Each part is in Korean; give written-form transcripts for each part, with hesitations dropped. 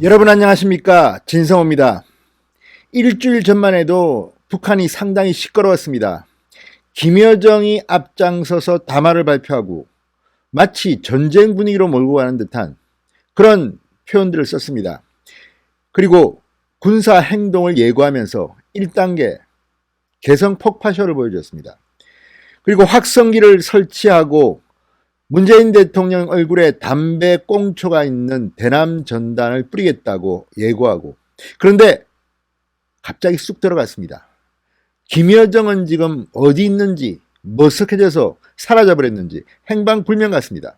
여러분 안녕하십니까, 진성호입니다. 일주일 전만 해도 북한이 상당히 시끄러웠습니다. 김여정이 앞장서서 담화를 발표하고 마치 전쟁 분위기로 몰고 가는 듯한 그런 표현들을 썼습니다. 그리고 군사 행동을 예고하면서 1단계 개성 폭파쇼를 보여줬습니다. 그리고 확성기를 설치하고 문재인 대통령 얼굴에 담배 꽁초가 있는 대남 전단을 뿌리겠다고 예고하고, 그런데 갑자기 쑥 들어갔습니다. 김여정은 지금 어디 있는지 머쓱해져서 사라져버렸는지 행방불명 같습니다.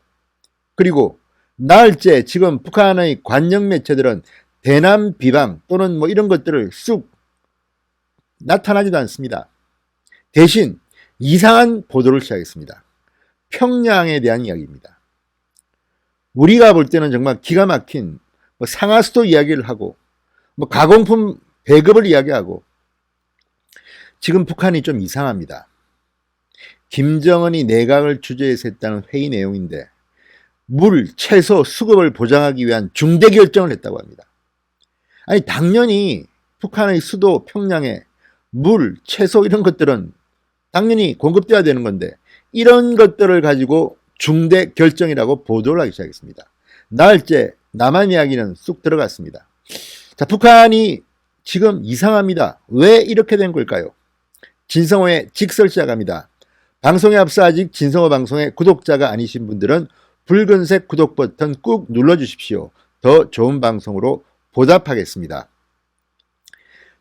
그리고 나흘째 지금 북한의 관영 매체들은 대남 비방 또는 이런 것들을 쑥 나타나지도 않습니다. 대신 이상한 보도를 시작했습니다. 평양에 대한 이야기입니다. 우리가 볼 때는 정말 기가 막힌 상하수도 이야기를 하고 가공품 배급을 이야기하고, 지금 북한이 좀 이상합니다. 김정은이 내각을 주재해서 했다는 회의 내용인데 물, 채소, 수급을 보장하기 위한 중대 결정을 했다고 합니다. 아니, 당연히 북한의 수도 평양에 물, 채소 이런 것들은 당연히 공급돼야 되는 건데 이런 것들을 가지고 중대 결정이라고 보도를 하기 시작했습니다. 나흘째 남한 이야기는 쑥 들어갔습니다. 자, 북한이 지금 이상합니다. 왜 이렇게 된 걸까요? 진성호의 직설 시작합니다. 방송에 앞서 아직 진성호 방송의 구독자가 아니신 분들은 붉은색 구독 버튼 꾹 눌러주십시오. 더 좋은 방송으로 보답하겠습니다.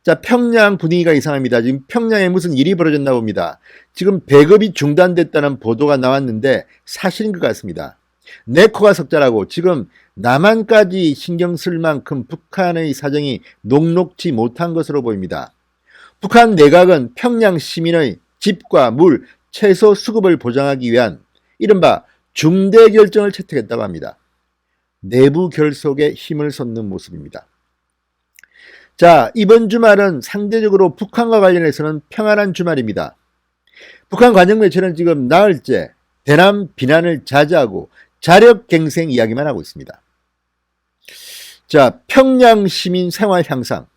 자, 평양 분위기가 이상합니다. 지금 평양에 무슨 일이 벌어졌나 봅니다. 지금 배급이 중단됐다는 보도가 나왔는데 사실인 것 같습니다. 내 코가 석자라고 지금 남한까지 신경 쓸 만큼 북한의 사정이 녹록지 못한 것으로 보입니다. 북한 내각은 평양 시민의 집과 물, 채소 수급을 보장하기 위한 이른바 중대 결정을 채택했다고 합니다. 내부 결속에 힘을 쏟는 모습입니다. 자, 이번 주말은 상대적으로 북한과 관련해서는 평안한 주말입니다. 북한 관영 매체는 지금 나흘째 대남 비난을 자제하고 자력갱생 이야기만 하고 있습니다. 자, 평양 시민 생활 향상,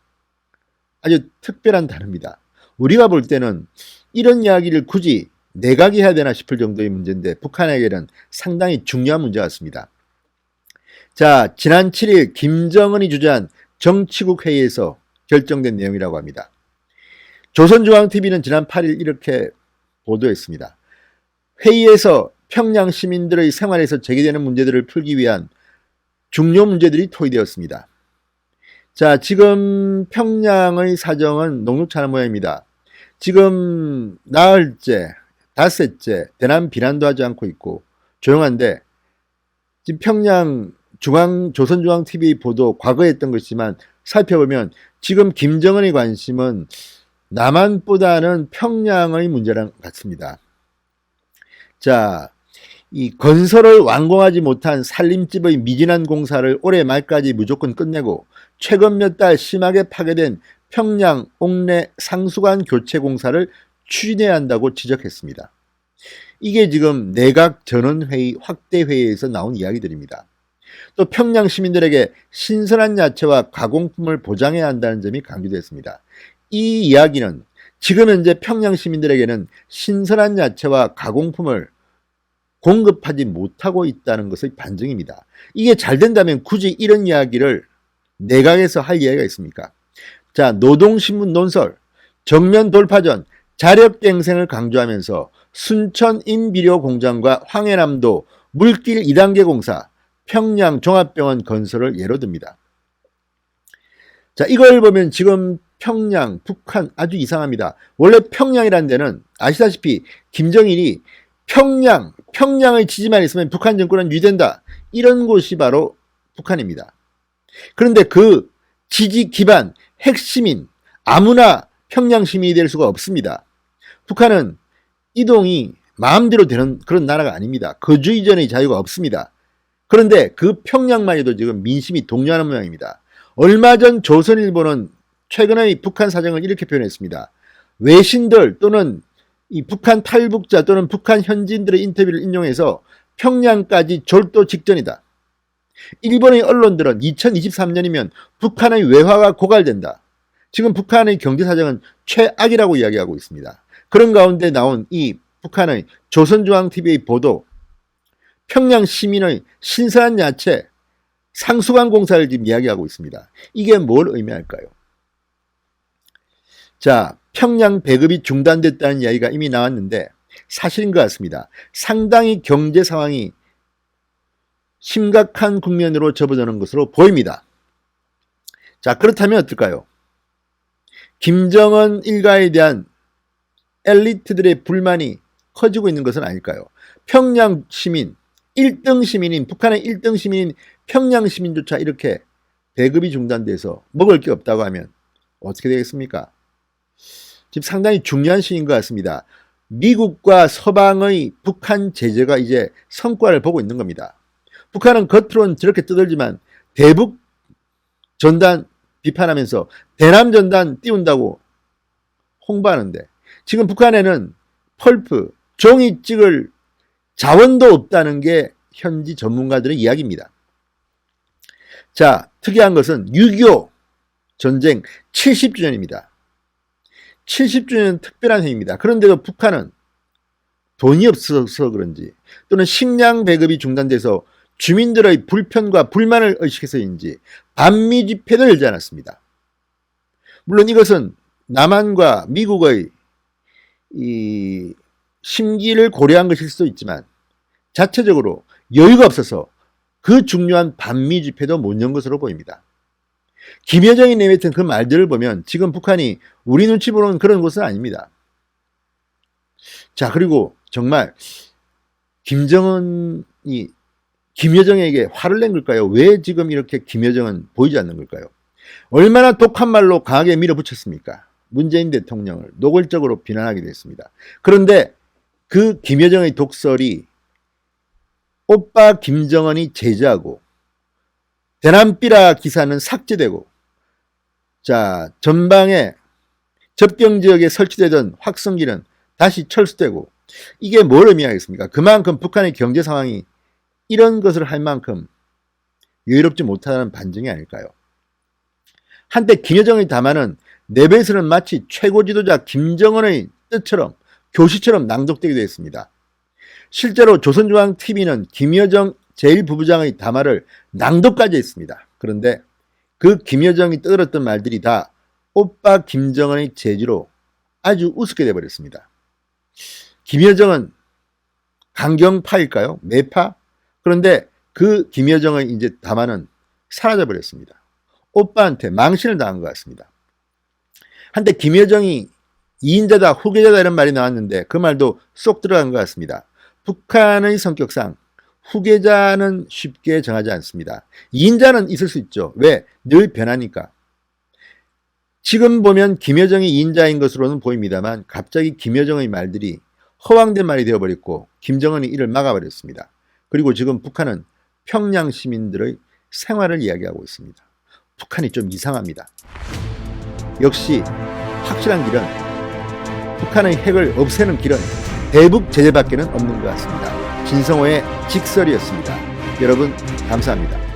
아주 특별한 단어입니다. 우리가 볼 때는 이런 이야기를 굳이 내각이 해야 되나 싶을 정도의 문제인데 북한에게는 상당히 중요한 문제 같습니다. 자, 지난 7일 김정은이 주재한 정치국 회의에서 결정된 내용이라고 합니다. 조선중앙TV는 지난 8일 이렇게 보도했습니다. 회의에서 평양 시민들의 생활에서 제기되는 문제들을 풀기 위한 중요 문제들이 토의되었습니다. 자, 지금 평양의 사정은 녹록치 않은 모양입니다. 지금 나흘째, 닷새째 대남 비난도 하지 않고 있고 조용한데, 지금 평양 조선중앙TV 보도 과거에 했던 것이지만 살펴보면 지금 김정은의 관심은 남한보다는 평양의 문제랑 같습니다. 자, 이 건설을 완공하지 못한 살림집의 미진한 공사를 올해 말까지 무조건 끝내고 최근 몇 달 심하게 파괴된 평양 옥내 상수관 교체 공사를 추진해야 한다고 지적했습니다. 이게 지금 내각 전원회의 확대회의에서 나온 이야기들입니다. 또 평양 시민들에게 신선한 야채와 가공품을 보장해야 한다는 점이 강조됐습니다. 이 이야기는 지금 현재 평양 시민들에게는 신선한 야채와 가공품을 공급하지 못하고 있다는 것의 반증입니다. 이게 잘 된다면 굳이 이런 이야기를 내각에서 할 이야기가 있습니까? 자, 노동신문 논설, 정면 돌파전, 자력갱생을 강조하면서 순천 인비료 공장과 황해남도 물길 2단계 공사, 평양 종합병원 건설을 예로 듭니다. 자, 이걸 보면 지금 평양, 북한 아주 이상합니다. 원래 평양이라는 데는 아시다시피 김정일이 평양의 지지만 있으면 북한 정권은 유지된다, 이런 곳이 바로 북한입니다. 그런데 그 지지 기반 핵심인 아무나 평양 시민이 될 수가 없습니다. 북한은 이동이 마음대로 되는 그런 나라가 아닙니다. 거주 이전의 자유가 없습니다. 그런데 그 평양만 해도 지금 민심이 동요하는 모양입니다. 얼마 전 조선일보는 최근의 북한 사정을 이렇게 표현했습니다. 외신들 또는 이 북한 탈북자 또는 북한 현지인들의 인터뷰를 인용해서 평양까지 졸도 직전이다. 일본의 언론들은 2023년이면 북한의 외화가 고갈된다. 지금 북한의 경제사정은 최악이라고 이야기하고 있습니다. 그런 가운데 나온 이 북한의 조선중앙TV의 보도, 평양 시민의 신선한 야채, 상수관 공사를 지금 이야기하고 있습니다. 이게 뭘 의미할까요? 자, 평양 배급이 중단됐다는 이야기가 이미 나왔는데 사실인 것 같습니다. 상당히 경제 상황이 심각한 국면으로 접어드는 것으로 보입니다. 자, 그렇다면 어떨까요? 김정은 일가에 대한 엘리트들의 불만이 커지고 있는 것은 아닐까요? 평양 시민, 1등 시민인, 북한의 1등 시민인 평양 시민조차 이렇게 배급이 중단돼서 먹을 게 없다고 하면 어떻게 되겠습니까? 지금 상당히 중요한 시기인 것 같습니다. 미국과 서방의 북한 제재가 이제 성과를 보고 있는 겁니다. 북한은 겉으로는 저렇게 떠들지만 대북 전단 비판하면서 대남 전단 띄운다고 홍보하는데 지금 북한에는 펄프, 종이 찍을 자원도 없다는 게 현지 전문가들의 이야기입니다. 자, 특이한 것은 6.25 전쟁 70주년입니다. 70주년은 특별한 해입니다. 그런데도 북한은 돈이 없어서 그런지 또는 식량 배급이 중단돼서 주민들의 불편과 불만을 의식해서인지 반미 집회도 열지 않았습니다. 물론 이것은 남한과 미국의 이 심기를 고려한 것일 수도 있지만 자체적으로 여유가 없어서 그 중요한 반미 집회도 못 연 것으로 보입니다. 김여정이 내뱉은 그 말들을 보면 지금 북한이 우리 눈치 보는 그런 곳은 아닙니다. 자, 그리고 정말 김정은이 김여정에게 화를 낸 걸까요? 왜 지금 이렇게 김여정은 보이지 않는 걸까요? 얼마나 독한 말로 강하게 밀어붙였습니까? 문재인 대통령을 노골적으로 비난하게 됐습니다. 그런데 그 김여정의 독설이 오빠 김정은이 제재하고 대남비라 기사는 삭제되고 자 전방에 접경지역에 설치되던 확성기는 다시 철수되고 이게 뭘 의미하겠습니까? 그만큼 북한의 경제 상황이 이런 것을 할 만큼 여유롭지 못하다는 반증이 아닐까요? 한때 김여정의 담화는 내뱉으는 마치 최고 지도자 김정은의 뜻처럼 교시처럼 낭독되기도 했습니다. 실제로 조선중앙TV는 김여정 제1부부장의 담화를 낭독까지 했습니다. 그런데 그 김여정이 떠들었던 말들이 다 오빠 김정은의 제지로 아주 우습게 돼버렸습니다. 김여정은 강경파일까요? 매파? 그런데 그 김여정의 이제 담화는 사라져버렸습니다. 오빠한테 망신을 당한 것 같습니다. 한때 김여정이 2인자다 후계자다 이런 말이 나왔는데 그 말도 쏙 들어간 것 같습니다. 북한의 성격상 후계자는 쉽게 정하지 않습니다. 2인자는 있을 수 있죠. 왜? 늘 변하니까. 지금 보면 김여정이 2인자인 것으로는 보입니다만 갑자기 김여정의 말들이 허황된 말이 되어버렸고 김정은이 이를 막아버렸습니다. 그리고 지금 북한은 평양 시민들의 생활을 이야기하고 있습니다. 북한이 좀 이상합니다. 역시 확실한 길은 북한의 핵을 없애는 길은 대북 제재밖에는 없는 것 같습니다. 진성호의 직설이었습니다. 여러분 감사합니다.